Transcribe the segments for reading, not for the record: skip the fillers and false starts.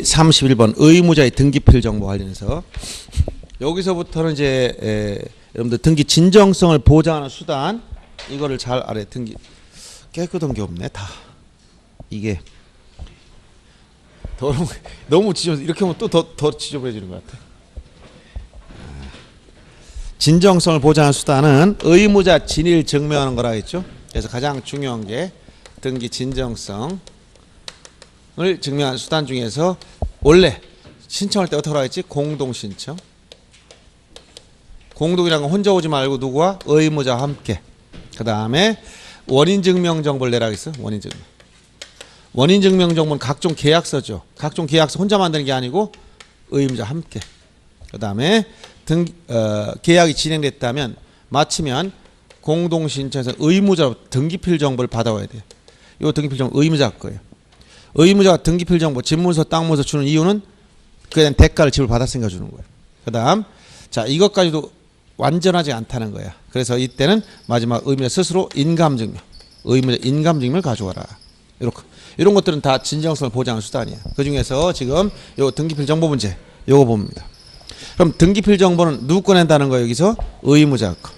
31번 의무자의 등기필 정보 관련해서 여기서부터는 이제 여러분들 등기 진정성을 보장하는 수단 이거를 잘 알아야 등기 깨끗한 게 없네 다 이게 너무 지저분 이렇게 하면 또 더 지저분해지는 것 같아. 진정성을 보장하는 수단은 의무자 진위를 증명하는 거라 했죠. 그래서 가장 중요한 게 등기 진정성을 증명하는 수단 중에서 원래 신청할 때 어떻게 하라 했지? 공동신청. 공동이라는 건 혼자 오지 말고 누구와? 의무자와 함께. 그 다음에 원인증명 정보를 내라 했어. 원인증명. 원인증명 정보는 각종 계약서죠. 각종 계약서 혼자 만드는 게 아니고 의무자와 함께. 그 다음에 계약이 진행됐다면 마치면 공동신청에서 의무자로 등기필 정보를 받아와야 돼요. 이 등기필 정보 의무자 거예요. 의무자가 등기필 정보, 집문서, 땅문서 주는 이유는 그에 대한 대가를 지불받았으니까 주는 거예요. 그 다음, 자, 이것까지도 완전하지 않다는 거야. 그래서 이때는 마지막 의무자 스스로 인감증명, 의무자 인감증명을 가져와라. 이런 것들은 다 진정성을 보장하는 수단이야. 그 중에서 지금 요 등기필 정보 문제, 요거 봅니다. 그럼 등기필 정보는 누구 꺼낸다는 거예요, 여기서? 의무자 거.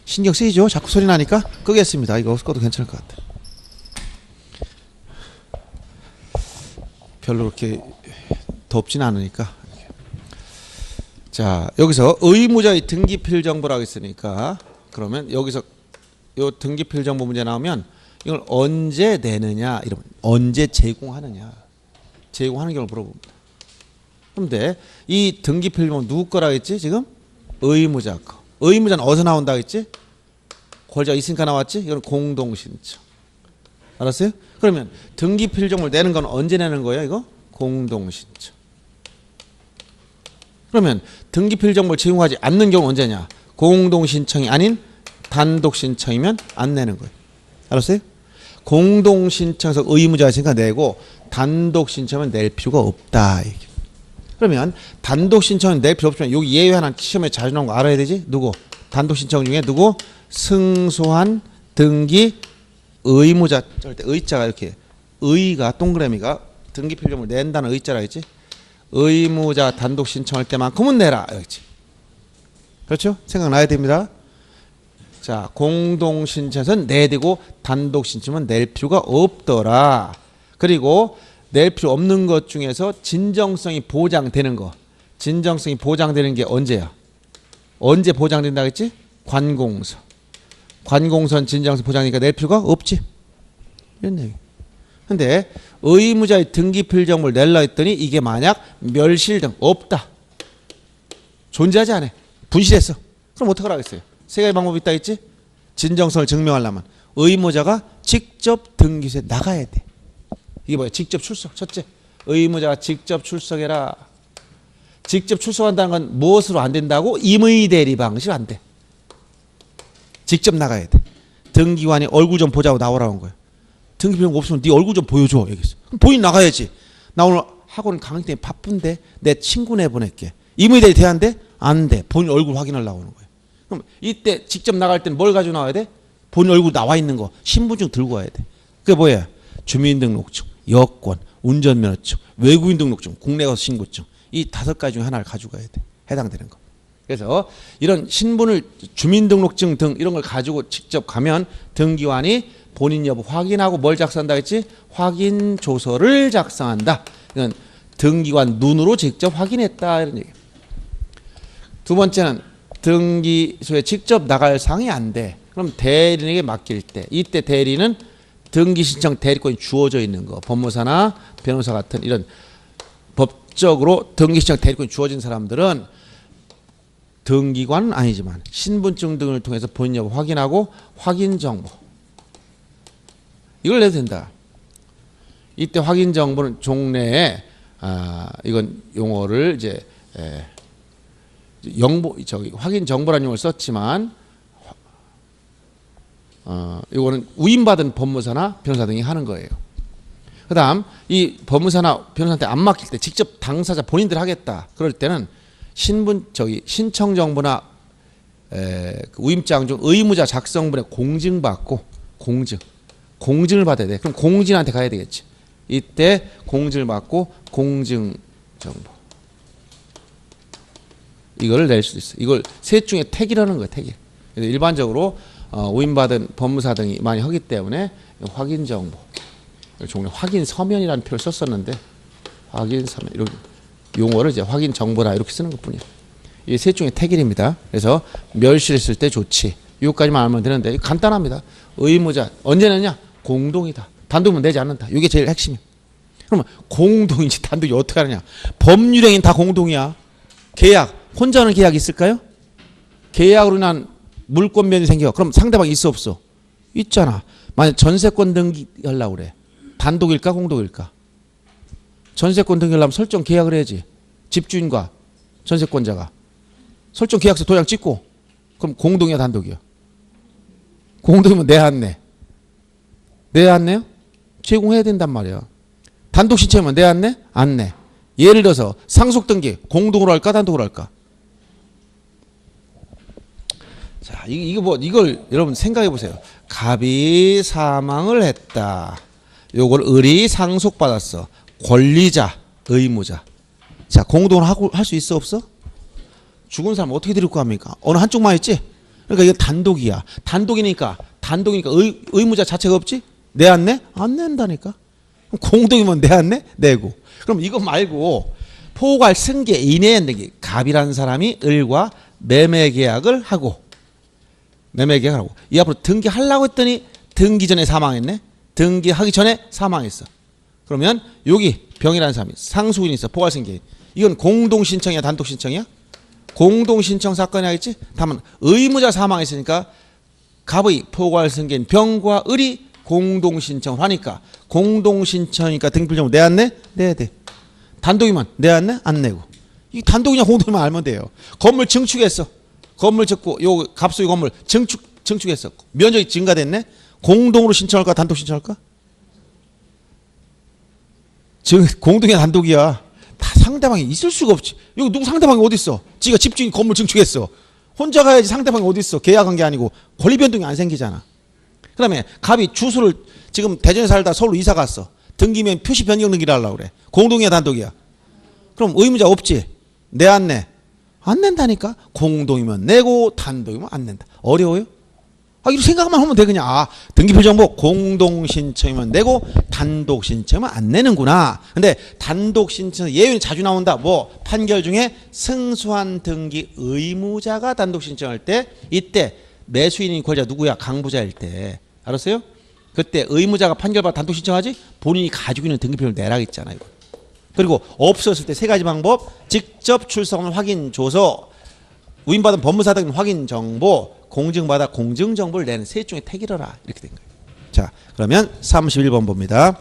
신경 쓰이죠? 자꾸 소리 나니까 끄겠습니다. 이거 꺼도 괜찮을 것 같아. 별로 그렇게 덥진 않으니까. 자, 여기서 의무자의 등기필 정보라고 했으니까 그러면 여기서 요 등기필 정보 문제 나오면 이걸 언제 내느냐 이러면 언제 제공하느냐 제공하는 경우를 물어봅니다. 그런데 이 등기필 정보 누구 거라고 했지 지금? 의무자 거. 의무자는 어디서 나온다고 했지? 권리자가 있으니까 나왔지? 이건 공동신청. 알았어요? 그러면 등기필 정보를 내는 건 언제 내는 거예요? 이거? 공동신청. 그러면 등기필 정보를 제공하지 않는 경우 언제냐? 공동신청이 아닌 단독신청이면 안 내는 거예요. 알았어요? 공동신청에서 의무자가 있으니까 내고 단독신청은 낼 필요가 없다. 그러면 단독신청은 낼 필요 없지만 여기 예외 하나 시험에 자주 나온 거 알아야 되지? 누구? 단독신청 중에 누구? 승소한 등기 의무자 때 의자가 이렇게 의가 동그라미가 등기필 정보를 낸다는 의자라 했지. 의무자 단독 신청할 때만큼은 내라 그렇지. 그렇죠? 생각나야 됩니다. 자, 공동 신청에서는 내되고 단독 신청은 낼 필요가 없더라. 그리고 낼 필요 없는 것 중에서 진정성이 보장되는 거. 진정성이 보장되는 게 언제야? 언제 보장된다 했지? 관공서. 관공서는 진정성 보장이니까 낼 필요가 없지. 이런 얘기. 근데 의무자의 등기필 정보를 낼라 했더니 이게 만약 멸실 등 없다. 존재하지 않아. 분실했어. 그럼 어떡하라 했어요? 세 가지 방법이 있다 했지? 진정성을 증명하려면 의무자가 직접 등기소에 나가야 돼. 이게 뭐야? 직접 출석. 첫째, 의무자가 직접 출석해라. 직접 출석한다는 건 무엇으로 안 된다고? 임의대리 방식 안 돼. 직접 나가야 돼. 등기관이 얼굴 좀 보자고 나오라는 거야. 등기필 없으면 네 얼굴 좀 보여줘. 여기서. 그럼 본인 나가야지. 나 오늘 학원 강의 때문에 바쁜데 내 친구 내보낼게. 임의대리 돼야 안 돼? 안 돼. 본인 얼굴 확인을 나오는 거야. 그럼 이때 직접 나갈 때는 뭘 가지고 나와야 돼? 본인 얼굴 나와 있는 거. 신분증 들고 와야 돼. 그게 뭐야? 주민등록증, 여권, 운전면허증, 외국인 등록증, 국내 가서 신고증. 이 5가지 중에 하나를 가지고 가야 돼. 해당되는 거. 그래서 이런 신분을 주민등록증 등 이런 걸 가지고 직접 가면 등기관이 본인 여부 확인하고 뭘 작성한다 했지? 확인 조서를 작성한다. 이건 등기관 눈으로 직접 확인했다 이런 얘기예요. 두 번째는 등기소에 직접 나갈 상황이 안 돼. 그럼 대리인에게 맡길 때 이때 대리는 등기신청 대리권이 주어져 있는 거. 법무사나 변호사 같은 이런 법적으로 등기신청 대리권이 주어진 사람들은 등기관은 아니지만 신분증 등을 통해서 본인 여부 확인하고 확인 정보 이걸 내도 된다. 이때 확인 정보는 종래에 이건 용어를 이제 확인 정보라는 용어를 썼지만 이거는 위임받은 법무사나 변호사 등이 하는 거예요. 그다음 이 법무사나 변호사한테 안 맡길 때 직접 당사자 본인들 하겠다. 그럴 때는 신청 정보나 위임장 중 의무자 작성분에 공증받고 공증을 받아야 돼. 그럼 공진한테 가야 되겠지. 이때 공증을 받고 공증정보. 이걸 낼 수 있어. 이걸 셋 중에 택이라는 거예요. 택이. 그래서 일반적으로 오인받은 법무사 등이 많이 하기 때문에 확인정보. 종래 확인 서면이라는 표를 썼었는데 확인 서면 이렇게 용어를 이제 확인 정보라 이렇게 쓰는 것뿐이에요. 이 셋 중에 택일입니다. 그래서 멸실했을 때 좋지. 이것까지만 알면 되는데 간단합니다. 의무자 언제 내냐? 공동이다. 단독이면 내지 않는다. 이게 제일 핵심이에요. 그러면 공동인지 단독이 어떻게 하느냐? 법률행위는 다 공동이야. 계약 혼자 하는 계약이 있을까요? 계약으로 인한 물권 변이 생겨. 그럼 상대방이 있어 없어? 있잖아. 만약 전세권 등기하려고 그래. 단독일까 공동일까? 전세권 등기하려면 설정 계약을 해야지. 집주인과 전세권자가. 설정 계약서 도장 찍고. 그럼 공동이야 단독이야? 공동이면 내 안 내? 내 안 내요? 제공해야 된단 말이야. 단독 신청이면 내 안 내? 안 내. 예를 들어서 상속 등기 공동으로 할까 단독으로 할까? 자, 이걸 여러분 생각해 보세요. 갑이 사망을 했다. 요걸 을이 상속받았어. 권리자, 의무자. 자, 공동으로 할 수 있어 없어? 죽은 사람 어떻게 데리고 합니까? 어느 한쪽만 있지? 그러니까 이게 단독이야. 단독이니까 의무자 자체가 없지? 내 안 내? 안 낸다니까. 공동이면 내 안 내? 내고. 그럼 이거 말고 포괄 승계 이내에 등기 갑이라는 사람이 을과 매매 계약을 하고 이 앞으로 등기하려고 했더니 등기 전에 사망했네. 등기하기 전에 사망했어. 그러면 여기 병이라는 사람이 상속인이 있어. 포괄 승계. 이건 공동 신청이야 단독 신청이야? 공동 신청 사건이 하겠지? 다만 의무자 사망했으니까 갑의 포괄 승계인 병과 을이 공동 신청을 하니까 공동 신청이니까 등기필정보 내 안 내? 내야 돼. 단독이면 내 안 내? 안 내고. 이 단독이냐 공동이냐 알면 돼요. 건물 증축했어. 건물 짓고 요 갑수의 건물 증축했어. 면적이 증가됐네. 공동으로 신청할까 단독 신청할까? 공동이야 단독이야. 다 상대방이 있을 수가 없지. 여기 누구 상대방이 어디 있어? 지가 집주인 건물 증축했어. 혼자 가야지 상대방이 어디 있어? 계약한 게 아니고 권리 변동이 안 생기잖아. 그다음에 갑이 주소를 지금 대전에 살다 서울로 이사 갔어. 등기면 표시 변경 등기를 하려고 그래. 공동이야 단독이야? 그럼 의무자 없지? 내 안 내? 안 낸다니까. 공동이면 내고 단독이면 안 낸다. 어려워요? 이렇게 생각만 하면 돼 그냥. 등기필정보 공동 신청이면 내고 단독 신청이면 안 내는구나. 근데 단독 신청 예외는 자주 나온다. 뭐 판결 중에 승소한 등기 의무자가 단독 신청할 때 이때 매수인인 권리자 누구야? 강부자일 때. 알았어요? 그때 의무자가 판결받아 단독 신청하지 본인이 가지고 있는 등기표를 내라 했잖아요. 그리고 없었을 때 세 가지 방법. 직접 출석한 확인 조서, 위임받은 법무사 등 확인 정보, 공증받아 공증 정보를 내는 셋 중에 택이러라. 이렇게 된 거예요. 자, 그러면 31번 봅니다.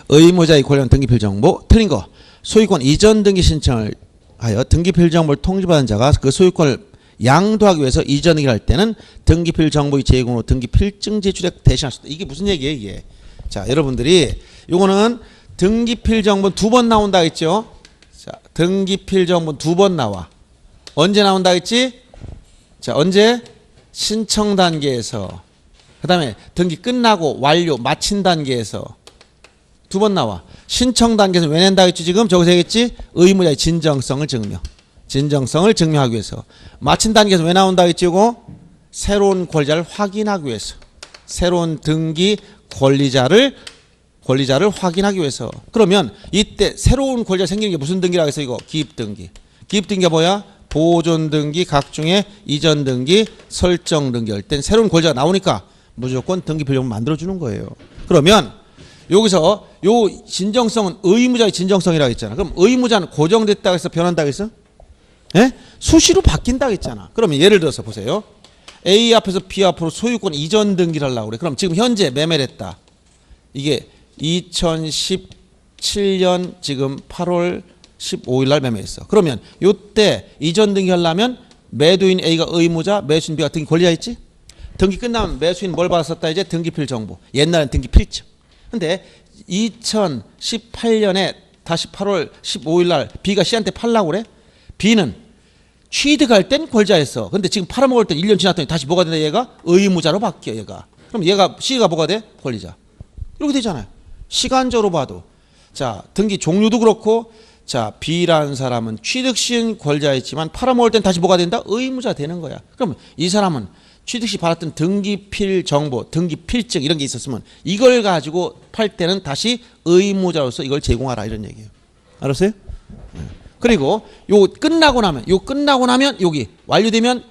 의무자의 관련 등기필 정보 틀린 거. 소유권 이전 등기 신청을 하여 등기필 정보를 통지받은 자가 그 소유권을 양도하기 위해서 이전 등기를 할 때는 등기필 정보의 제공으로 등기필증 제출에 대신할 수 있다. 이게 무슨 얘기예요, 이게? 자, 여러분들이 요거는 등기필 정보는 2번 나온다 했죠? 자, 등기필 정보는 2번 나와. 언제 나온다 했지? 자, 언제? 신청 단계에서. 그다음에 등기 끝나고 완료 마친 단계에서 2번 나와. 신청 단계에서 왜 낸다 했지? 지금 저기서 했겠지? 의무자의 진정성을 증명하기 위해서. 마친 단계에서 왜 나온다 했지? 이거 새로운 권리자를 확인하기 위해서. 새로운 등기 권리자를 확인하기 위해서. 그러면 이때 새로운 권리자 생기는 게 무슨 등기라고 해서 이거 기입등기. 기입등기가 뭐야? 보존등기, 각종의 이전등기, 설정등기 할 땐 새로운 권리자가 나오니까 무조건 등기필정보 만들어주는 거예요. 그러면 여기서 요 진정성은 의무자의 진정성이라고 했잖아. 그럼 의무자는 고정됐다고 해서 변한다고 했어? 예? 수시로 바뀐다고 했잖아. 그러면 예를 들어서 보세요. A 앞에서 B 앞으로 소유권 이전 등기를 하려고 그래. 그럼 지금 현재 매매를 했다. 이게 2017년 지금 8월 15일 날 매매했어. 그러면 요때 이전 등기 하려면 매도인 A가 의무자, 매수인 B가 등기 권리자 있지? 등기 끝나면 매수인 뭘 받았었다 이제 등기필 정보. 옛날엔 등기필증. 근데 2018년에 다시 8월 15일 날 B가 C한테 팔라고 그래? B는 취득할 땐 권리자였어. 근데 지금 팔아먹을 때 1년 지났더니 다시 뭐가 된다 얘가? 의무자로 바뀌어 얘가. 그럼 얘가 C가 뭐가 돼? 권리자. 이렇게 되잖아요. 시간적으로 봐도. 자, 등기 종류도 그렇고, 자, B라는 사람은 취득시행 권리자였지만 팔아먹을 땐 다시 뭐가 된다? 의무자 되는 거야. 그럼 이 사람은 취득시 받았던 등기필 정보, 등기필증 이런 게 있었으면 이걸 가지고 팔 때는 다시 의무자로서 이걸 제공하라 이런 얘기예요. 알았어요? 그리고 요 끝나고 나면 여기 완료되면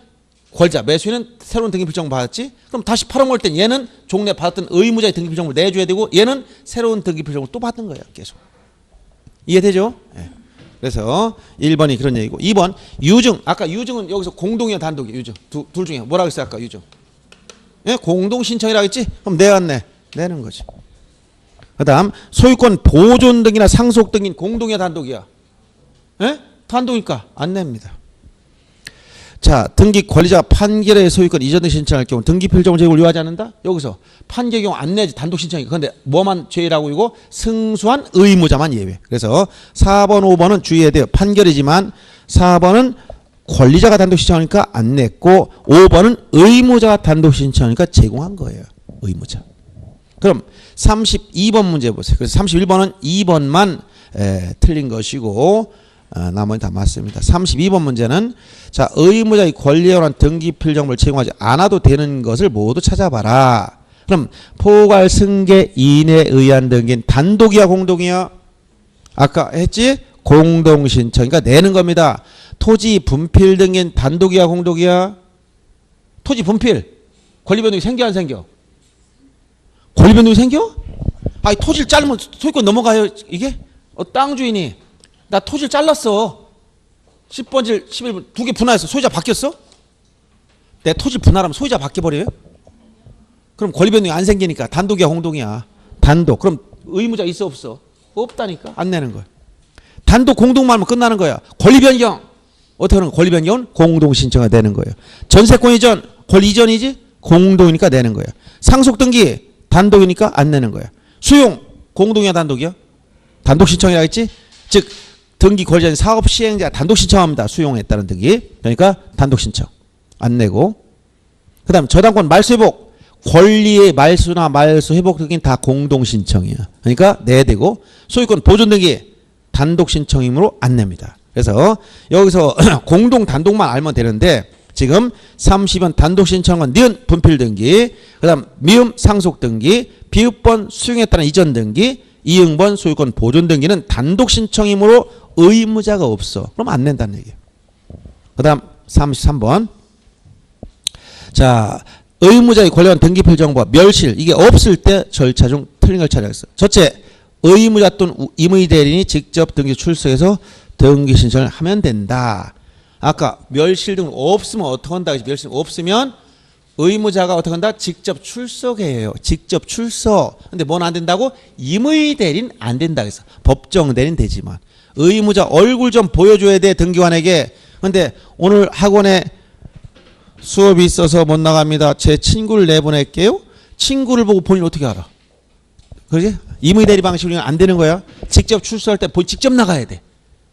권리자 매수인은 새로운 등기필정보 받았지. 그럼 다시 팔아먹을 땐 얘는 종래 받았던 의무자의 등기필정보를 내줘야 되고 얘는 새로운 등기필정보를 또 받는 거야. 계속. 이해되죠? 네. 그래서 1번이 그런 얘기고 2번 유증. 아까 유증은 여기서 공동이야 단독이야. 유증. 둘 중에 뭐라고 했어요 아까 유증? 예? 공동 신청이라고 했지? 그럼 내는 거지. 그 다음 소유권 보존 등이나 상속 등인 공동이야 단독이야? 예? 단독이니까 안 냅니다. 자, 등기 권리자가 판결의 소유권 이전 등 신청할 경우 등기 필정을 제공을 요하지 않는다? 여기서 판결 경우 안 내지 단독 신청이. 그런데 뭐만 제외라고 이거 승소한 의무자만 예외. 그래서 4번, 5번은 주의해야 돼요. 판결이지만 4번은 권리자가 단독 신청하니까 안 냈고 5번은 의무자가 단독 신청하니까 제공한 거예요. 의무자. 그럼 32번 문제 보세요. 그래서 31번은 2번만 틀린 것이고 나머지 다 맞습니다. 32번 문제는 자, 의무자의 권리에 관한 등기필 정보를 제공하지 않아도 되는 것을 모두 찾아봐라. 그럼 포괄 승계 이내에 의한 등기는 단독이야 공동이야? 아까 했지? 공동 신청이니까 내는 겁니다. 토지 분필 등기는 단독이야 공동이야? 토지 분필 권리 변동이 생겨 안 생겨? 권리 변동이 생겨? 아니 토지를 자르면 소유권 넘어가요 이게? 땅 주인이 나 토지를 잘랐어. 10번질 11번 두 개 분할했어. 소유자 바뀌었어? 내 토지 분할하면 소유자 바뀌어버려요? 그럼 권리 변동이 안 생기니까 단독이야 공동이야? 단독. 그럼 의무자 있어 없어? 없다니까 안 내는 거야. 단독 공동만 하면 끝나는 거야. 권리 변경 어떻게 하는 거야? 권리 변경은 공동 신청이 되는 거예요. 전세권 이전 권리 이전이지? 공동이니까 내는 거야. 상속 등기 단독이니까 안 내는 거야. 수용 공동이야 단독이야? 단독 신청이라 했지? 즉 등기 권리자인 사업 시행자가 단독 신청합니다. 수용했다는 등기. 그러니까 단독 신청. 안 내고. 그 다음 저당권 말소 회복. 권리의 말소나 말소 회복 등기는 다 공동 신청이야. 그러니까 내야 되고 소유권 보존 등기 단독 신청이므로 안 냅니다. 그래서 여기서 공동 단독만 알면 되는데 지금 30번 단독 신청은 니은 분필 등기, 그 다음 미음 상속 등기, 비읍번 수용했다는 이전 등기, 이응번 소유권 보존 등기는 단독 신청이므로 의무자가 없어. 그럼 안 낸다는 얘기예요. 그 다음 33번. 자, 의무자의 권리관 등기필 정보와 멸실 이게 없을 때 절차 중 틀린 걸 찾아냈어. 첫째, 의무자 또는 임의 대리인이 직접 등기 출석해서 등기 신청을 하면 된다. 아까 멸실 등 없으면 어떻게 한다? 멸실 없으면 의무자가 어떻게 한다? 직접 출석해요. 직접 출석. 근데 뭐는 안 된다고? 임의 대리인 안 된다 그래서 법정 대리인 되지만 의무자 얼굴 좀 보여줘야 돼 등기관에게. 근데 오늘 학원에 수업이 있어서 못 나갑니다. 제 친구를 내보낼게요. 친구를 보고 본인 어떻게 알아? 그러지? 임의 대리 방식으로 안 되는 거야. 직접 출석할 때 직접 나가야 돼.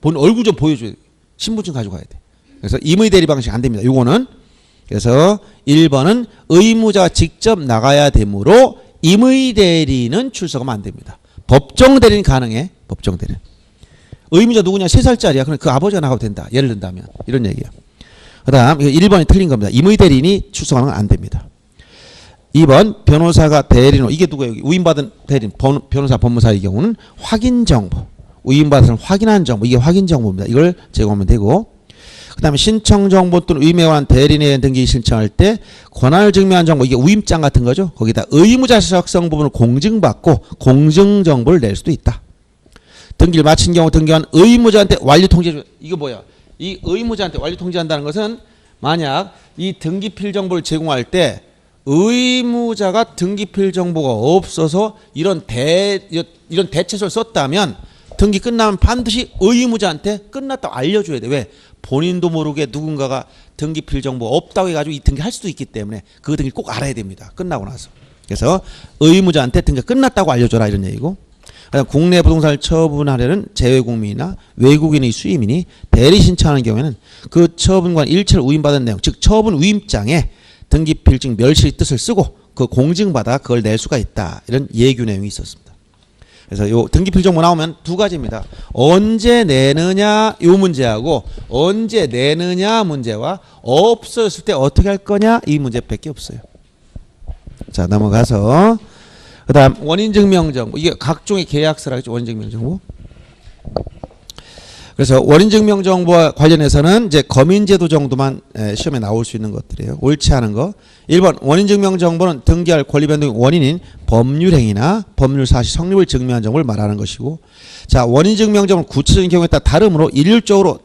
본인 얼굴 좀 보여줘야 돼. 신분증 가져가야 돼. 그래서 임의 대리 방식 안 됩니다. 요거는. 그래서 1번은 의무자가 직접 나가야 되므로 임의 대리는 출석하면 안 됩니다. 법정 대리는 가능해. 법정 대리는. 의무자 누구냐? 3살짜리야. 그럼 그 아버지가 나가도 된다. 예를 든다면. 이런 얘기야. 그 다음 1번이 틀린 겁니다. 임의 대리인이 출석하는 건 안 됩니다. 2번 변호사가 대리인으로 이게 누구예요? 위임받은 대리인 변호사 법무사의 경우는 확인 정보. 위임받은 확인한 정보. 이게 확인 정보입니다. 이걸 제공하면 되고 그 다음에 신청 정보 또는 위임에 관한 대리인의 등기 신청할 때 권한을 증명한 정보 이게 위임장 같은 거죠. 거기다 의무자 적성 부분을 공증받고 공증 정보를 낼 수도 있다. 등기를 마친 경우 등기관 의무자한테 완료 통지. 이거 뭐야? 이 의무자한테 완료 통지한다는 것은 만약 이 등기필 정보를 제공할 때 의무자가 등기필 정보가 없어서 이런 대체서를 썼다면 등기 끝나면 반드시 의무자한테 끝났다고 알려줘야 돼. 왜? 본인도 모르게 누군가가 등기필 정보 없다고 해가지고 이 등기 할 수도 있기 때문에 그 등기 꼭 알아야 됩니다. 끝나고 나서. 그래서 의무자한테 등기가 끝났다고 알려줘라 이런 얘기고. 국내 부동산을 처분하려는 재외국민이나 외국인의 수임인이 대리 신청하는 경우에는 그 처분관 일체를 위임받은 내용 즉 처분 위임장에 등기필증 멸실 뜻을 쓰고 그 공증받아 그걸 낼 수가 있다. 이런 예규 내용이 있었습니다. 그래서 요 등기필정보 나오면 두 가지입니다. 언제 내느냐 요 문제하고 언제 내느냐 문제와 없어졌을 때 어떻게 할 거냐 이 문제밖에 없어요. 자, 넘어가서 그다음 원인증명정보. 이게 각종의 계약서라 하죠. 원인증명정보. 그래서 원인증명정보와 관련해서는 이제 거민제도 정도만 시험에 나올 수 있는 것들이에요. 옳지 않은 거. 1번 원인증명정보는 등기할 권리 변동의 원인인 법률행위나 법률사실 성립을 증명한 정보를 말하는 것이고, 자, 원인증명정보는 구체적인 경우에 따라 다름으로 일률적으로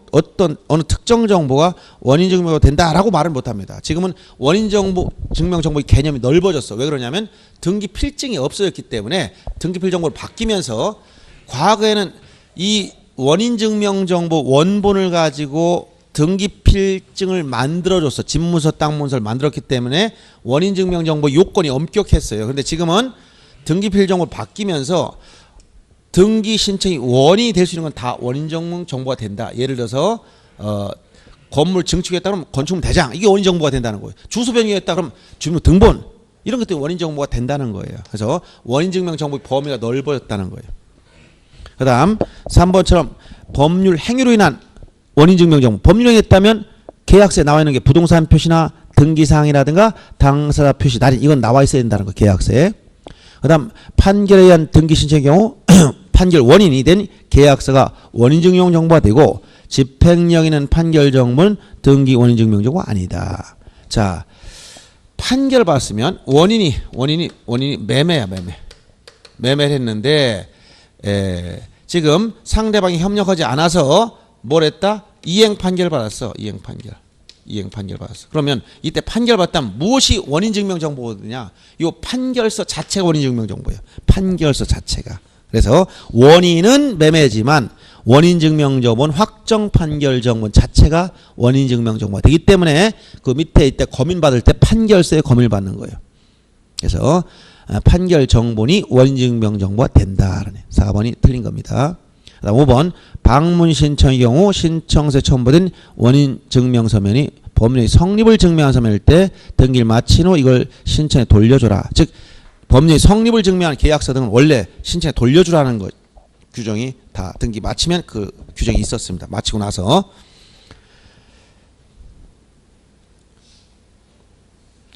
어느 특정 정보가 원인증명이 된다라고 말을 못합니다. 지금은 원인증명정보의 개념이 넓어졌어. 왜 그러냐면 등기 필증이 없어졌기 때문에 등기 필정보로 바뀌면서 과거에는 이 원인증명정보 원본을 가지고 등기필증을 만들어줬어. 집문서, 땅문서를 만들었기 때문에 원인증명정보 요건이 엄격했어요. 그런데 지금은 등기필정보로 바뀌면서 등기 신청이 원인이 될 수 있는 건 다 원인증명정보가 된다. 예를 들어서 건물 증축했다 그러면 건축물 대장 이게 원인정보가 된다는 거예요. 주소 변경했다 그러면 주민등록 등본 이런 것들이 원인정보가 된다는 거예요. 그래서 원인증명정보의 범위가 넓어졌다는 거예요. 그 다음 3번처럼 법률 행위로 인한 원인증명정보. 법률행위 했다면 계약서에 나와 있는 게 부동산 표시나 등기사항이라든가 당사자 표시 날인 이건 나와 있어야 된다는 거 계약서에. 그 다음 판결에 의한 등기 신청의 경우 판결 원인이 된 계약서가 원인증명정보가 되고 집행력 있는 판결 정보는 등기 원인증명정보가 아니다. 자, 판결 받았으면 원인이 매매야 매매. 매매를 했는데 지금 상대방이 협력하지 않아서 뭘 했다? 이행 판결 받았어. 이행 판결 받았어. 그러면 이때 판결 받다면 무엇이 원인증명 정보거든요? 이 판결서 자체가 원인증명 정보예요. 판결서 자체가. 그래서 원인은 매매지만 원인증명 정보는 확정 판결 정보 자체가 원인증명 정보가 되기 때문에 그 밑에 이때 검인 받을 때 판결서에 검인을 받는 거예요. 그래서 판결 정본이 원인증명 정보가 된다. 4번이 틀린 겁니다. 그다음 5번 방문 신청의 경우 신청서에 첨부된 원인증명 서면이 법률의 성립을 증명한 서면일 때 등기를 마친 후 이걸 신청에 돌려줘라. 즉 법률의 성립을 증명한 계약서 등은 원래 신청에 돌려주라는 것 규정이 다 등기 마치면 그 규정이 있었습니다. 마치고 나서.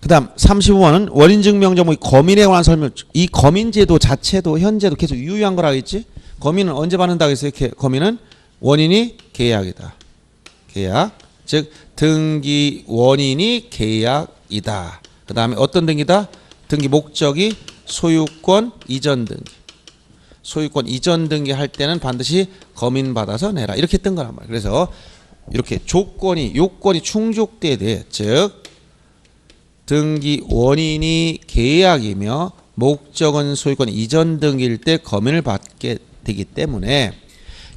그 다음 35번은 원인증명정보의 검인에 관한 설명. 이 검인제도 자체도 현재도 계속 유효한 거라고 했지. 검인은 언제 받는다고 했어요? 검인은 원인이 계약이다. 계약. 즉 등기 원인이 계약이다. 그 다음에 어떤 등기다? 등기 목적이 소유권 이전 등기. 소유권 이전 등기 할 때는 반드시 검인 받아서 내라. 이렇게 했던 거란 말이에요. 그래서 이렇게 요건이 충족돼야 돼. 즉 등기 원인이 계약이며 목적은 소유권 이전 등기일 때 검인을 받게 되기 때문에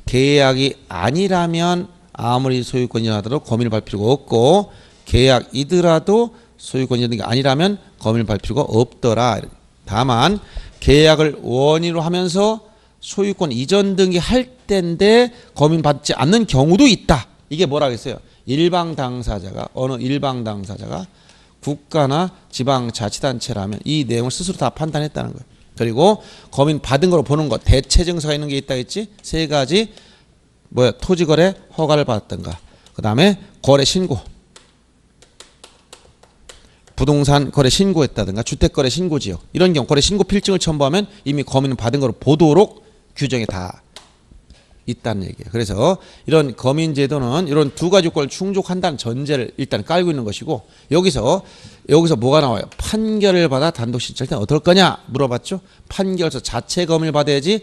계약이 아니라면 아무리 소유권 이전하더라도 검인을 받을 필요가 없고 계약이더라도 소유권 이전 등기 아니라면 검인을 받을 필요가 없더라. 다만 계약을 원인으로 하면서 소유권 이전 등기 할 때인데 검인 받지 않는 경우도 있다. 이게 뭐라고 했어요? 어느 일방 당사자가 국가나 지방자치단체라면 이 내용을 스스로 다 판단했다는 거예요. 그리고 검인 받은 거로 보는 것, 대체증서가 있는 게 있다 했지? 세 가지, 토지거래 허가를 받았던가, 그 다음에 거래 신고, 부동산 거래 신고했다든가, 주택거래 신고지역, 이런 경우 거래 신고 필증을 첨부하면 이미 검인 받은 거로 보도록 규정이 다 있다는 얘기예요. 그래서 이런 검인제도는 이런 두 가지 요건을 충족한다는 전제를 일단 깔고 있는 것이고, 여기서 뭐가 나와요? 판결을 받아 단독 신청할 때 어떨 거냐 물어봤죠. 판결서 자체 검인을 받아야지.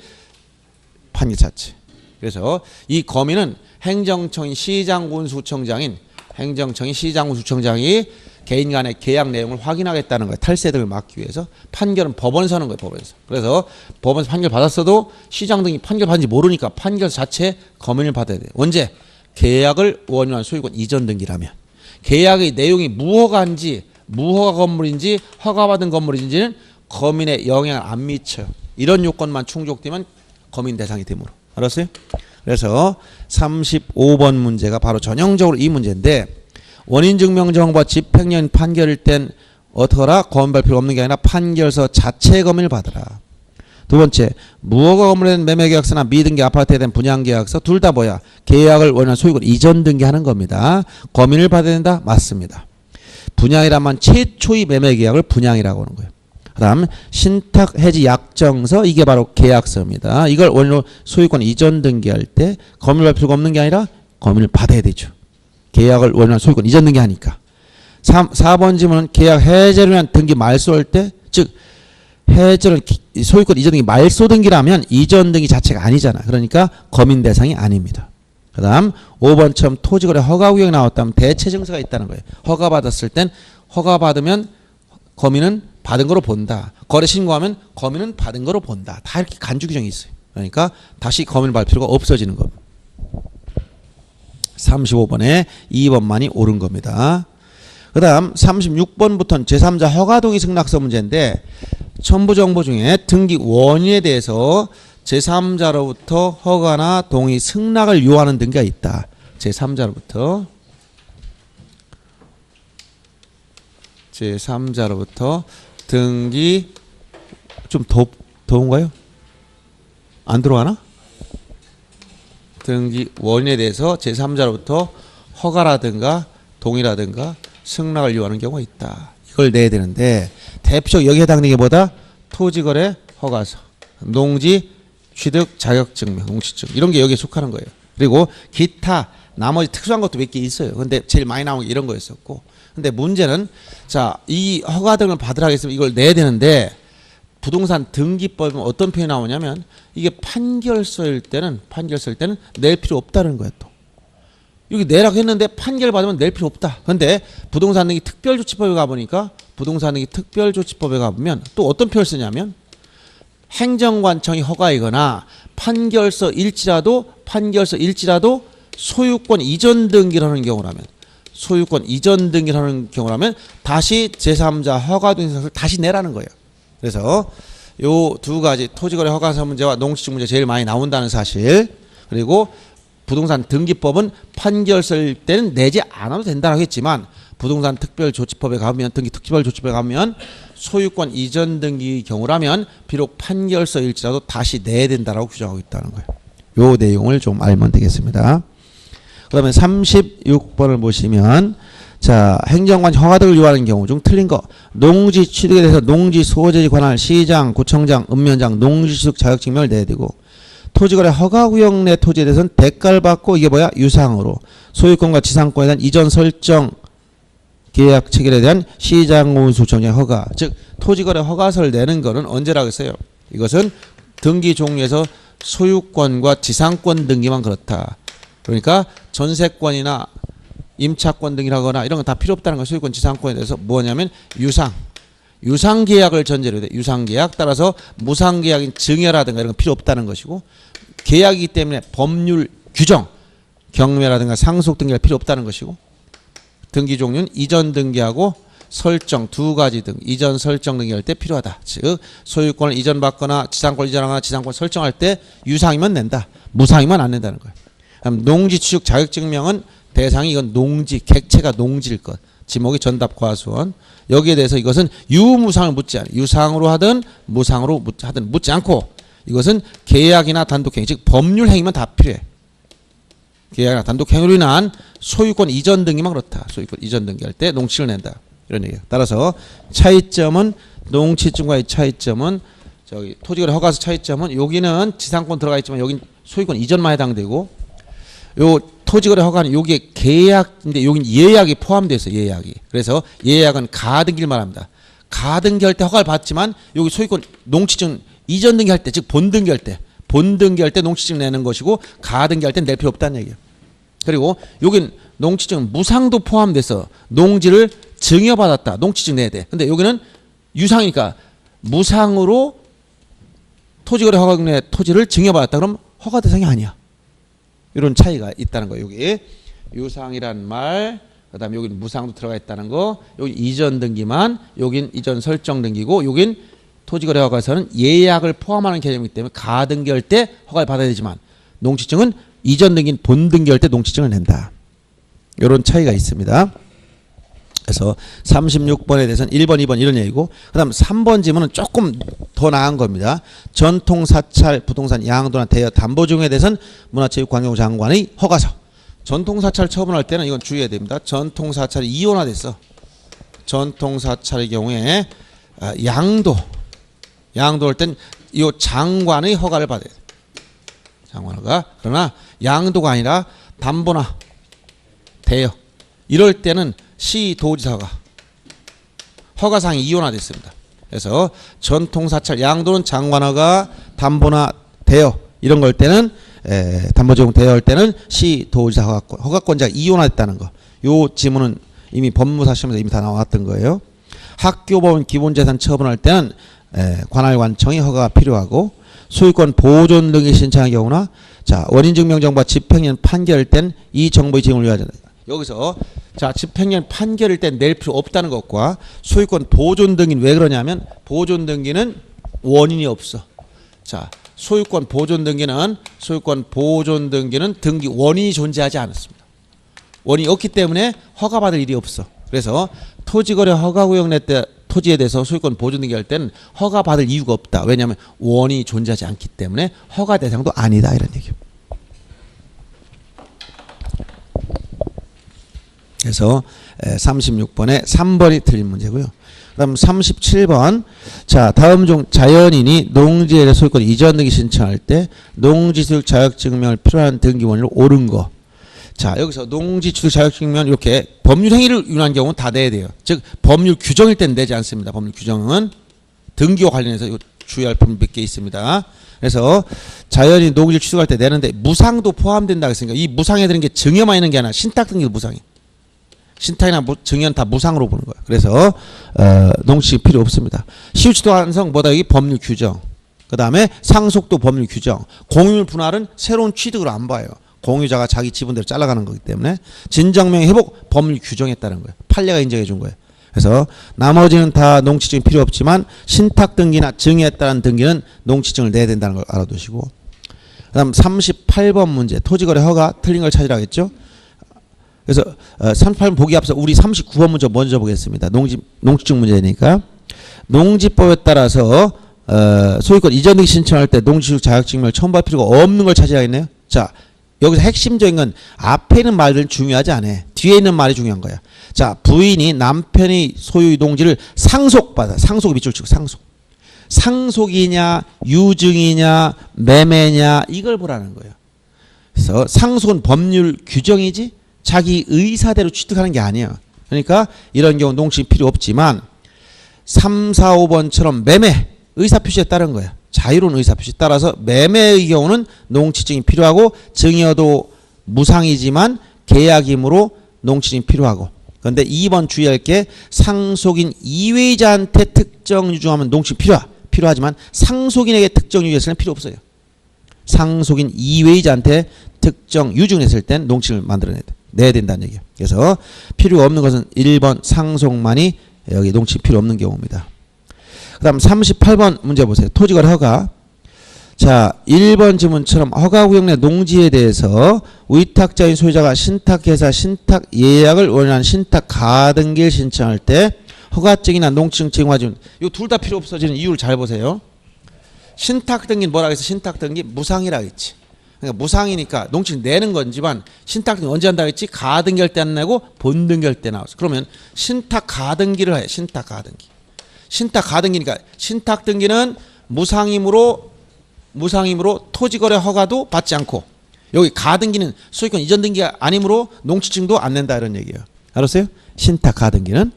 판결 자체. 그래서 이 검인은 행정청인 시장군수청장이 개인 간의 계약 내용을 확인하겠다는 거예요. 탈세 등을 막기 위해서. 판결은 법원에서 하는 거예요. 법원에서. 그래서 법원에서 판결 받았어도 시장 등이 판결 받은지 모르니까 판결 자체 검인을 받아야 돼요. 언제? 계약을 원인한 소유권 이전 등기라면. 계약의 내용이 무허가인지 무허가 건물인지 허가받은 건물인지는 검인에 영향을 안 미쳐요. 이런 요건만 충족되면 검인 대상이 되므로. 알았어요? 그래서 35번 문제가 바로 전형적으로 이 문제인데, 원인증명정보와 집행령 판결일 땐 어떡하라? 거민 발표가 없는 게 아니라 판결서 자체 검인을 받으라. 두 번째, 무허가 검문된 매매계약서나 미등기 아파트에 대한 분양계약서 둘 다 뭐야? 계약을 원하는 소유권 이전 등기하는 겁니다. 검인을 받아야 된다? 맞습니다. 분양이라면 최초의 매매계약을 분양이라고 하는 거예요. 그 다음 신탁해지 약정서, 이게 바로 계약서입니다. 이걸 원료 소유권 이전 등기할 때 검인 발표가 없는 게 아니라 검인을 받아야 되죠. 계약을 원하는 소유권 이전 등기하니까. 4번 질문은 계약 해제를 위한 등기 말소할 때, 즉 해제는 소유권 이전 등기 말소 등기라면 이전 등기 자체가 아니잖아. 그러니까 검인 대상이 아닙니다. 그 다음 5번처럼 토지거래 허가 구역이 나왔다면 대체 증서가 있다는 거예요. 허가 받았을 땐 허가 받으면 검인은 받은 거로 본다. 거래 신고하면 검인은 받은 거로 본다. 다 이렇게 간주 규정이 있어요. 그러니까 다시 검인을 받을 필요가 없어지는 겁니다. 35번에 2번만이 옳은 겁니다. 그 다음 36번부터는 제3자 허가 동의 승낙서 문제인데, 첨부 정보 중에 등기 원인에 대해서 제3자로부터 허가나 동의 승낙을 요하는 등기가 있다. 제3자로부터 등기 좀 더운가요? 안 들어가나? 등기 원인에 대해서 제3자로부터 허가라든가 동의라든가 승낙을 요하는 경우가 있다. 이걸 내야 되는데, 대표적 여기에 해당되는 게 뭐다? 토지거래 허가서, 농지 취득 자격증명, 농지증, 이런 게 여기에 속하는 거예요. 그리고 기타 나머지 특수한 것도 몇 개 있어요. 근데 제일 많이 나온 게 이런 거였었고, 근데 문제는 자, 이 허가 등을 받으라 했으면 이걸 내야 되는데, 부동산 등기법은 어떤 표현이 나오냐면, 이게 판결서일 때는 낼 필요 없다는 거예요. 또 여기 내라고 했는데 판결 받으면 낼 필요 없다. 근데 부동산 등기 특별조치법에 가보니까, 부동산 등기 특별조치법에 가보면 또 어떤 표현을 쓰냐면, 행정관청이 허가이거나 판결서일지라도 소유권 이전 등기를 하는 경우라면, 다시 제3자 허가 동의서를 다시 내라는 거예요. 그래서 요 두 가지, 토지거래 허가서 문제와 농지증 문제 제일 많이 나온다는 사실, 그리고 부동산 등기법은 판결서일 때는 내지 않아도 된다고 했지만, 부동산 특별조치법에 가면, 등기 특별조치법에 가면 소유권 이전 등기 경우라면 비록 판결서일지라도 다시 내야 된다라고 규정하고 있다는 거예요. 요 내용을 좀 알면 되겠습니다. 그 다음에 36번을 보시면, 자, 행정관 허가 등을 요하는 경우 중 틀린 거, 농지 취득에 대해서 농지 소재지 관할 시장, 구청장, 읍면장 농지 취득 자격증명을 내야 되고, 토지거래 허가구역 내 토지에 대해서는 대가를 받고, 이게 뭐야? 유상으로 소유권과 지상권에 대한 이전 설정 계약 체결에 대한 시장공사구청장 허가, 즉 토지거래 허가서를 내는 거는 언제라고 했어요? 이것은 등기 종류에서 소유권과 지상권 등기만 그렇다. 그러니까 전세권이나 임차권 등이라거나 이런 건 다 필요 없다는 거. 소유권 지상권에 대해서 뭐냐면 유상 계약을 전제로 돼. 유상 계약, 따라서 무상 계약인 증여라든가 이런 건 필요 없다는 것이고, 계약이기 때문에 법률 규정, 경매라든가 상속 등기가 필요 없다는 것이고, 등기 종류는 이전 등기하고 설정 두 가지 등, 이전 설정 등기할 때 필요하다. 즉 소유권을 이전받거나 지상권을 이전하거나 지상권 설정할 때 유상이면 낸다, 무상이면 안 낸다는 거예요. 그럼 농지 취득 자격증명은 대상이, 이건 농지, 객체가 농지일 것. 지목이 전답 과수원. 여기에 대해서 이것은 유무상을 묻지 않아. 유상으로 하든 무상으로 하든 묻지 않고, 이것은 계약이나 단독행위, 즉 법률 행위만 다 필요해. 계약이나 단독행위로 인한 소유권 이전 등기만 그렇다. 소유권 이전 등기할 때 농취를 낸다. 이런 얘기예요. 따라서 차이점은, 농취증과의 차이점은, 저기 토지거래 허가서 차이점은, 여기는 지상권 들어가 있지만 여긴 소유권 이전만 해당되고, 요 토지거래 허가는 여기에 계약인데 여긴 예약이 포함되어 있어요. 예약이. 그래서 예약은 가등기를 말합니다. 가등기할 때 허가를 받지만 여기 소유권 농취증 이전 등기할 때, 즉 본등기할 때 농취증 내는 것이고, 가등기할 때 낼 필요 없다는 얘기예요. 그리고 여긴 농취증 무상도 포함돼서 농지를 증여받았다. 농취증 내야 돼. 근데 여기는 유상이니까 무상으로 토지거래 허가 내 토지를 증여받았다. 그럼 허가 대상이 아니야. 이런 차이가 있다는 거예요. 여기 유상이란 말, 그 다음에 여기는 무상도 들어가 있다는 거, 여기 이전 등기만, 여긴 이전 설정 등기고, 여긴 토지거래 허가서는 예약을 포함하는 개념이기 때문에 가등기할 때 허가를 받아야 되지만, 농취증은 이전 등기인 본등기할 때 농취증을 낸다. 이런 차이가 있습니다. 그래서 36번에 대해서는 1번, 2번 이런 얘기고, 그 다음 3번 지문은 조금 더 나은 겁니다. 전통 사찰, 부동산 양도나 대여 담보증에 대해서는 문화체육관광부 장관의 허가서. 전통 사찰 처분할 때는 이건 주의해야 됩니다. 전통 사찰이 이혼화됐어. 전통 사찰의 경우에 양도할 땐 이 장관의 허가를 받아야 돼. 장관 허가. 그러나 양도가 아니라 담보나 대여 이럴 때는 시도지사가 허가상이 이혼화됐습니다. 그래서 전통사찰 양도는 장관허가, 담보나 대여 이런 걸 때는 담보제공 대여할 때는 시도지사 허가권자가 이혼화됐다는 거. 요 지문은 이미 법무사 시험에서 이미 다 나왔던 거예요. 학교법원 기본재산 처분할 때는 관할관청이 허가가 필요하고, 소유권 보존 등의 신청의 경우나 자 원인증명 정보와 집행유예 판결일 땐 이 정보의 제공을 요하지 않는다. 여기서 자 집행유예 판결일 땐 낼 필요 없다는 것과 소유권 보존 등기는 왜 그러냐면 보존 등기는 원인이 없어. 자 소유권 보존 등기는 등기 원인이 존재하지 않았습니다. 원인이 없기 때문에 허가받을 일이 없어. 그래서 토지거래 허가구역 내 때 토지에 대해서 소유권 보존 등기할 때는 허가받을 이유가 없다. 왜냐하면 원인이 존재하지 않기 때문에 허가 대상도 아니다 이런 얘기예요. 그래서 36번에 3번이 틀린 문제고요. 그다음 37번. 자, 다음 중 자연인이 농지에 대해 소유권 이전 등기 신청할 때 농지소유 자격증명을 필요한 등기 원인으로 옳은 거. 자, 여기서 농지취득 자격증명 이렇게 법률 행위를 위한 경우는 다 내야 돼요. 즉 법률 규정일 때는 내지 않습니다. 법률 규정은 등기와 관련해서 주의할 부분 몇 개 있습니다. 그래서 자연인 농지를 취득할 때 내는데 무상도 포함된다 했으니까 이 무상에 드는 게 증여만 있는 게 아니라 신탁 등기도 무상이. 신탁이나 증여는 다 무상으로 보는 거예요. 그래서 농지 필요 없습니다. 시우치도 완성 뭐다 여기 법률 규정. 그 다음에 상속도 법률 규정. 공유물 분할은 새로운 취득을 안 봐요. 공유자가 자기 지분대로 잘라가는 거기 때문에 진정명 회복 법률 규정에 따른 거예요. 판례가 인정해 준 거예요. 그래서 나머지는 다 농지증이 필요 없지만 신탁 등기나 증여에 따른 등기는 농지증을 내야 된다는 걸 알아두시고, 그 다음 38번 문제 토지거래 허가 틀린 걸 찾으라 했죠. 그래서 38번 보기 앞서 우리 39번 문제 먼저 보겠습니다. 농지증 문제니까 농지법에 따라서 소유권 이전 등기 신청할 때 농지취득 자격증명을 첨부할 필요가 없는 걸 찾으라겠네요. 자, 여기서 핵심적인 건 앞에 있는 말들은 중요하지 않아. 뒤에 있는 말이 중요한 거야. 자, 부인이 남편이 소유 농지를 상속받아. 상속의 밑줄 치고 상속. 상속이냐 유증이냐 매매냐 이걸 보라는 거예요. 그래서 상속은 법률 규정이지 자기 의사대로 취득하는 게 아니에요. 그러니까 이런 경우 농지 필요 없지만 3, 4, 5번처럼 매매 의사표시에 따른 거예요. 자유로운 의사표시 따라서 매매의 경우는 농지증이 필요하고 증여도 무상이지만 계약이므로 농지증이 필요하고, 그런데 2번 주의할 게 상속인 이외자한테 특정 유증하면 농지증이 필요하지만 상속인에게 특정 유증했을 때는 필요 없어요. 상속인 이외자한테 특정 유증했을 땐 농지증을 내야 된다는 얘기예요. 그래서 필요 없는 것은 1번 상속만이 여기 농지증이 필요 없는 경우입니다. 그 다음 38번 문제 보세요. 토지거래 허가. 자, 1번 지문처럼 허가구역 내 농지에 대해서 위탁자인 소유자가 신탁회사 신탁예약을 원하는 신탁가등기를 신청할 때 허가증이나 농지증 제공하지, 이 둘 다 필요 없어지는 이유를 잘 보세요. 신탁등기는 뭐라고 했어? 신탁등기 무상이라고 했지. 그러니까 무상이니까 농지증 내는 건지만 신탁등기 언제 한다고 했지? 가등기할 때 안 내고 본등기할 때 나왔어. 그러면 신탁가등기를 해. 신탁가등기. 신탁가등기니까 신탁등기는 무상이므로 토지거래 허가도 받지 않고, 여기 가등기는 소유권 이전 등기가 아니므로 농지증도 안 낸다 이런 얘기예요. 알았어요? 신탁가등기는.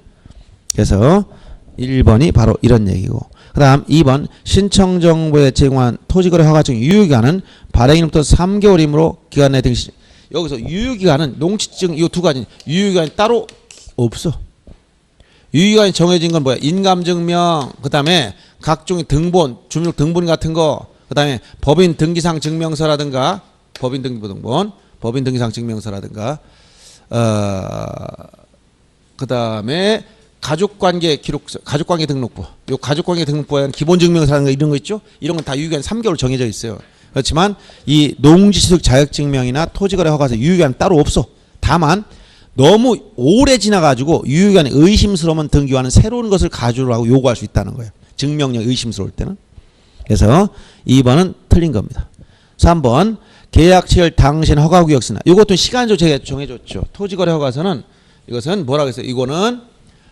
그래서 1번이 바로 이런 얘기고, 그 다음 2번 신청정보에 제공한 토지거래 허가증 유효기간은 발행일부터 3개월이므로 기간 내 등기. 여기서 유효기간은 농지증 이 두 가지 유효기간이 따로 없어. 유효기간이 정해진 건 뭐야? 인감증명, 그 다음에 각종의 등본, 주민등록 등본 같은 거, 그 다음에 법인 등기상 증명서라든가, 법인 등기상 증명서라든가, 그 다음에 가족관계 기록서, 가족관계 등록부, 요 가족관계 등록부에 대한 기본증명서라든가 이런 거 있죠? 이런 건 다 유효기간 3개월 정해져 있어요. 그렇지만 이 농지취득 자격증명이나 토지거래 허가서 유효기간 따로 없어. 다만 너무 오래 지나가지고 유효기간이 의심스러우면 등기관은 새로운 것을 가져오라고 요구할 수 있다는 거예요. 증명력 의심스러울 때는. 그래서 2번은 틀린 겁니다. 3번 계약 체결 당시엔 허가구역서나 이것도 시간조 제가 정해줬죠. 토지거래 허가서는 이것은 뭐라고 했어요? 이거는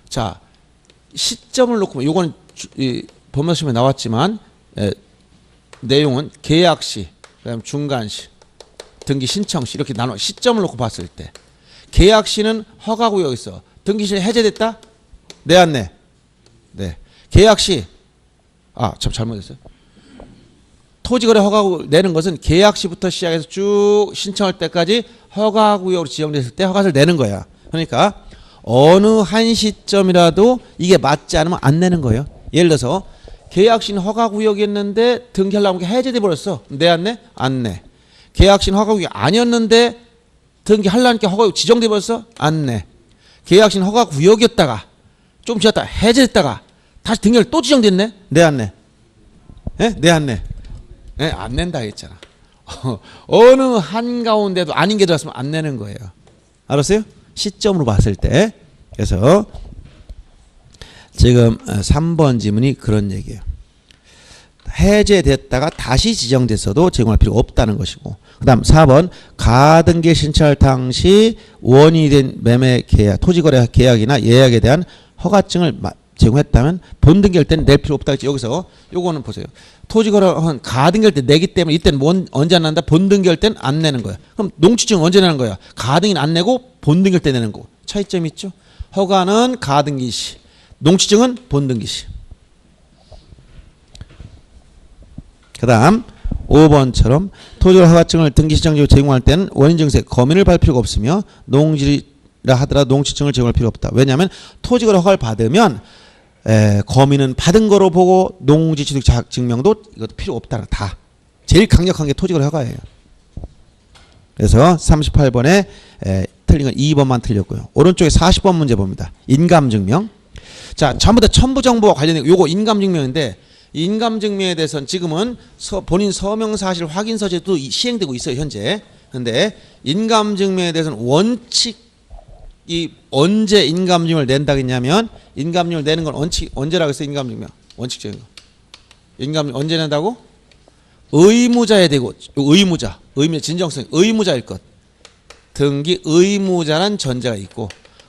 자 시점을 놓고 이거는 법률시험에 나왔지만 내용은 계약시, 그다음 중간시, 등기 신청시 이렇게 나눠 시점을 놓고 봤을 때 계약시는 허가구역에서 등기시 해제됐다? 네 안 네? 네. 계약시 참 잘못했어요. 토지거래 허가구역 내는 것은 계약시부터 시작해서 쭉 신청할 때까지 허가구역으로 지정됐을 때 허가를 내는 거야. 그러니까 어느 한 시점이라도 이게 맞지 않으면 안 내는 거예요. 예를 들어서 계약시는 허가구역이었는데 등기하려고 하니까 해제돼 버렸어. 내 안 내? 안 내. 계약시는 허가구역이 아니었는데 등기하려니까 허가구역 지정돼 버렸어? 안 내. 계약시는 허가구역이었다가 좀 지났다 해제됐다가 다시 등기를 또 지정됐네? 내 안 내? 예? 내 안 내? 예? 안 낸다 했잖아. 어느 한가운데도 아닌 게 들어왔으면 안 내는 거예요. 알았어요? 시점으로 봤을 때. 그래서 지금 3번 지문이 그런 얘기예요. 해제됐다가 다시 지정됐어도 제공할 필요가 없다는 것이고, 그 다음 4번 가등기 신청할 당시 원인이 된 매매 계약, 토지거래 계약이나 예약에 대한 허가증을 제공했다면 본등기할 때는 낼 필요 없다 했지. 여기서 요거는 보세요. 토지거래 가등기할 때 내기 때문에 이때는 언제 안 난다? 본등기할 때는 안 내는 거야. 그럼 농취증 언제 내는 거야? 가등기는 안 내고 본등기할 때 내는 거. 차이점 있죠? 허가는 가등기 시, 농취증은 본등기 시. 그 다음 5번처럼 토지거래 허가증을 등기 시장지로 제공할 때는 원인증세 거민을 받을 필요가 없으며 농지라 하더라도 농취증을 제공할 필요 없다. 왜냐하면 토지거래 허가를 받으면 거민은 받은 거로 보고 농지 취득 증명도 이것도 필요 없다. 다 제일 강력한 게 토지거래 허가예요. 그래서 38번에 틀린 건 2번만 틀렸고요. 오른쪽에 40번 문제 봅니다. 인감증명. 자, 전부 다 첨부정보와 관련된 요거 인감증명인데, 인감증명에 대해서는 지금은 본인 서명사실 확인서제도 시행되고 있어요, 현재. 근데 인감증명에 대해서는 원칙이 언제 인감증명을 낸다고 했냐면, 인감증명을 내는 건 언제라고 했어요? 인감증명 원칙적인 거. 인감증명 언제 낸다고? 의무자에 되고, 의무자 진정성 의무자일 것. 등기 의무자란 전제가 있고,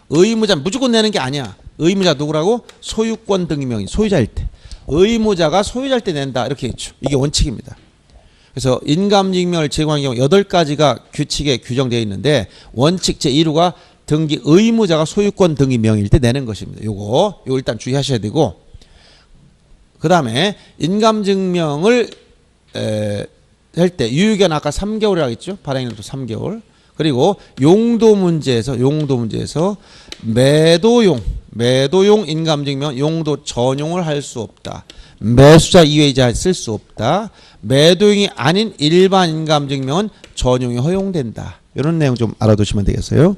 의무자는 무조건 내는 게 아니야. 의무자 누구라고? 소유권 등기명인 소유자일 때. 의무자가 소유자일 때 낸다. 이렇게 했죠. 이게 원칙입니다. 그래서 인감증명을 제공하는 경우 8가지가 규칙에 규정되어 있는데, 원칙 제1호가 등기 의무자가 소유권 등기 명의일 때 내는 것입니다. 요거 일단 주의하셔야 되고, 그 다음에 인감증명을 할 때 유효기간 아까 3개월이라고 했죠. 발행일부터 3개월. 그리고 용도 문제에서 매도용 인감증명 용도 전용을 할 수 없다. 매수자 이외이자 쓸 수 없다. 매도용이 아닌 일반 인감증명은 전용이 허용된다. 이런 내용 좀 알아두시면 되겠어요.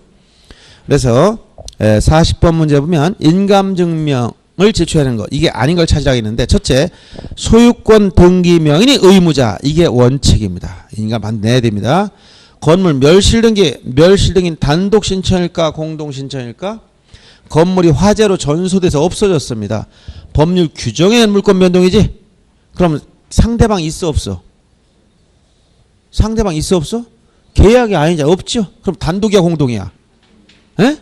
그래서 40번 문제 보면 인감증명을 제출해야 하는 것, 이게 아닌 걸 찾으라고 했는데, 첫째 소유권 등기 명인이 의무자, 이게 원칙입니다. 인감 내야 됩니다. 건물 멸실등인 단독 신청일까 공동 신청일까? 건물이 화재로 전소돼서 없어졌습니다. 법률 규정에 물권 변동이지? 그럼 상대방 있어 없어? 상대방 있어 없어? 계약이 아니자 없죠? 그럼 단독이야 공동이야? 에?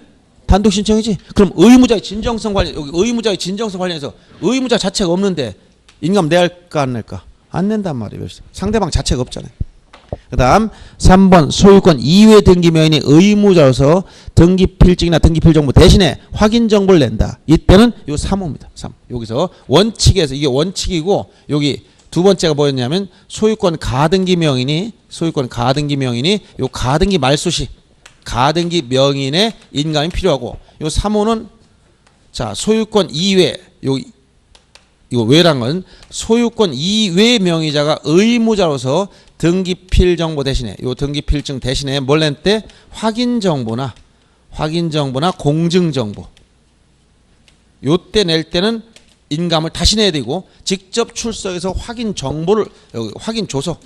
단독 신청이지? 그럼 의무자의 진정성 관련, 여기 의무자의 진정성 관련해서 의무자 자체가 없는데 인감 내야 할까 안 낼까? 안 낸단 말이에요. 상대방 자체가 없잖아요. 그 다음 3번 소유권 이외 등기명인이 의무자로서 등기필증이나 등기필정보 대신에 확인정보를 낸다. 이때는 요 3호입니다. 3. 여기서 원칙에서 이게 원칙이고, 여기 두 번째가 뭐였냐면 소유권 가등기 명인이 요 가등기 말소시 가등기 명인의 인감이 필요하고, 요 3호는 자 소유권 이외 이거 외란 건 소유권 이외 명의자가 의무자로서 등기필정보 대신에 요 등기필증 대신에 뭘 낼 때 확인정보나 공증정보 요때 낼 때는 인감을 다시 내야 되고, 직접 출석해서 확인정보를 확인조서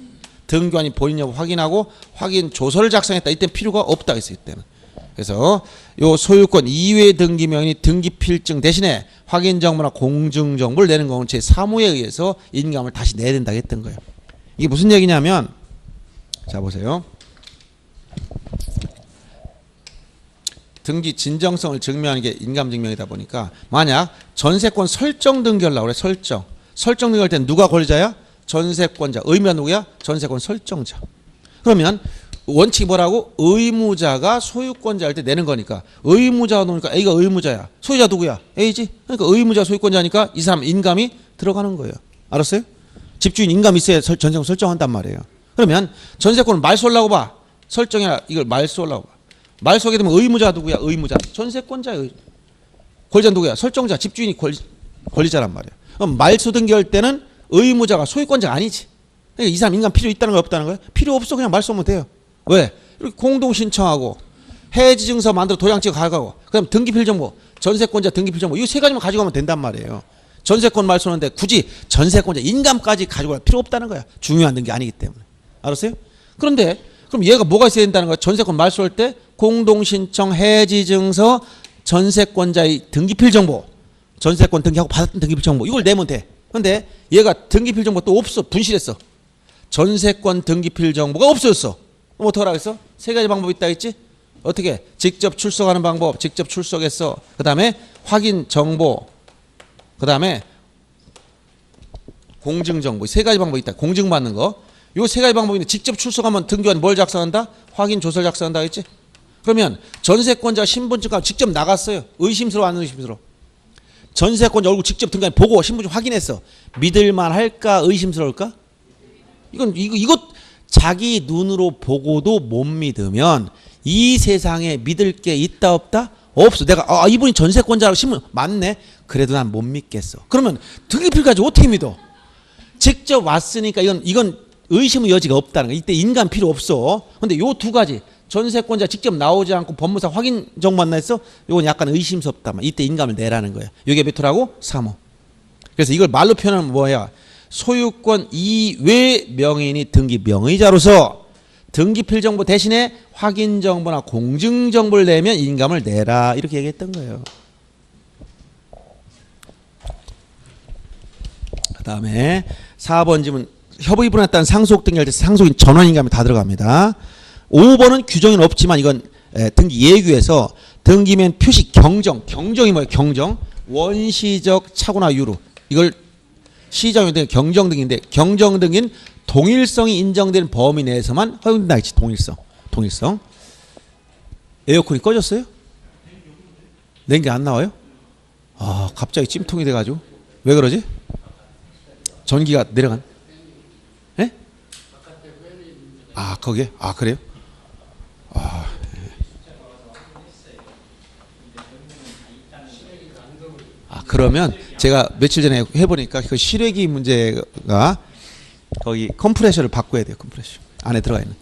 등기관이 본인 여부 확인하고 확인조서를 작성했다. 이때 필요가 없다 했어요. 이때는 그래서 요 소유권 이외 등기 명인이 등기 필증 대신에 확인 정보나 공증 정보를 내는 경우는 제3호에 의해서 인감을 다시 내야 된다고 했던 거예요. 이게 무슨 얘기냐면 자 보세요. 등기 진정성을 증명하는 게 인감 증명이다 보니까 만약 전세권 설정 등기하려고 그래. 설정 등기할 때는 누가 권리자야? 전세권자. 의무자 누구야? 전세권 설정자. 그러면 원칙이 뭐라고? 의무자가 소유권자 할 때 내는 거니까 의무자가 놓으니까 A가 의무자야. 소유자 누구야? A지. 그러니까 의무자 소유권자니까 이 사람 인감이 들어가는 거예요. 알았어요? 집주인 인감 있어야 전세권 설정한단 말이에요. 그러면 전세권을 말소하려고 봐. 설정이나 이걸 말소하려고 봐. 말소하게 되면 의무자 누구야? 의무자. 전세권자야. 권리자 누구야? 설정자. 집주인이 권리자란 말이야. 그럼 말소 등기할 때는 의무자가 소유권자가 아니지. 그러니까 이 사람 인감 필요 있다는 거 없다는 거야? 필요 없어. 그냥 말소하면 돼요. 왜? 이렇게 공동 신청하고 해지증서 만들어 도장 찍어 가져가고 그다음 등기필정보 전세권자 등기필정보 이거 세 가지만 가져가면 된단 말이에요. 전세권 말소하는데 굳이 전세권자 인감까지 가지고 갈 필요 없다는 거야. 중요한 등기 아니기 때문에. 알았어요? 그런데 그럼 얘가 뭐가 있어야 된다는 거야? 전세권 말소할 때 공동신청 해지증서 전세권자의 등기필정보 전세권 등기하고 받았던 등기필정보 이걸 내면 돼. 그런데 얘가 등기필정보 또 없어. 분실했어. 전세권 등기필정보가 없어졌어. 그럼 어떡하라 그랬어? 세 가지 방법이 있다 했지? 어떻게? 직접 출석하는 방법 직접 출석했어. 그 다음에 확인 정보 그 다음에 공증정보 세 가지 방법이 있다. 공증받는 거 요 세 가지 방법인데 직접 출석하면 등기관 뭘 작성한다? 확인 조서를 작성한다 했지? 그러면 전세권자 신분증과 직접 나갔어요. 의심스러워 안 의심스러워? 전세권자 얼굴 직접 등기관 보고 신분증 확인했어. 믿을만 할까 의심스러울까? 이것 자기 눈으로 보고도 못 믿으면 이 세상에 믿을 게 있다 없다? 없어. 내가 이분이 전세권자라고 신문 맞네. 그래도 난 못 믿겠어. 그러면 등기필까지 어떻게 믿어? 직접 왔으니까 이건 의심의 여지가 없다는 거야. 이때 인감 필요 없어. 근데 요 두 가지 전세권자 직접 나오지 않고 법무사 확인 정보만 냈어. 요건 약간 의심스럽다만 이때 인감을 내라는 거야. 요게 몇 호라고? 3호. 그래서 이걸 말로 표현하면 뭐야? 소유권 이외 명인이 등기 명의자로서 등기필정보 대신에 확인정보나 공증정보를 내면 인감을 내라 이렇게 얘기했던 거예요. 그 다음에 4번 지문 협의분에 따른 상속 등기할 때 상속인 전환인감이 다 들어갑니다. 5번은 규정은 없지만 이건 등기 예규에서 등기면 표시 경정이 뭐예요? 경정 원시적 착오나 유루 이걸 시정이 되는 경정등인데 경정등인 동일성이 인정되는 범위 내에서만 허용된다 했지. 동일성. 에어컨이 꺼졌어요? 냉기 안 나와요? 갑자기 찜통이 돼가지고 왜 그러지? 전기가 내려간? 예? 거기에? 그래요? 그러면 제가 며칠 전에 해보니까 그 실외기 문제가 거기 컴프레셔를 바꿔야 돼요. 컴프레셔 안에 들어가 있는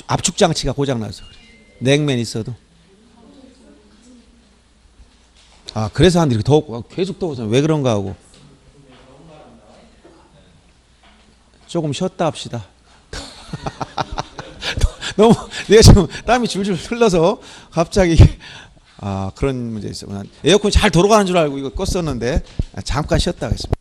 압축 장치가 고장 나서 그래. 냉면 있어도 그래서 한 이렇게 더웠고 계속 더워서 왜 그런가 하고 조금 쉬었다 합시다. 너무 내가 지금 땀이 줄줄 흘러서 갑자기 그런 문제 있어. 에어컨이 잘 돌아가는 줄 알고 이거 껐었는데 잠깐 쉬었다 하겠습니다.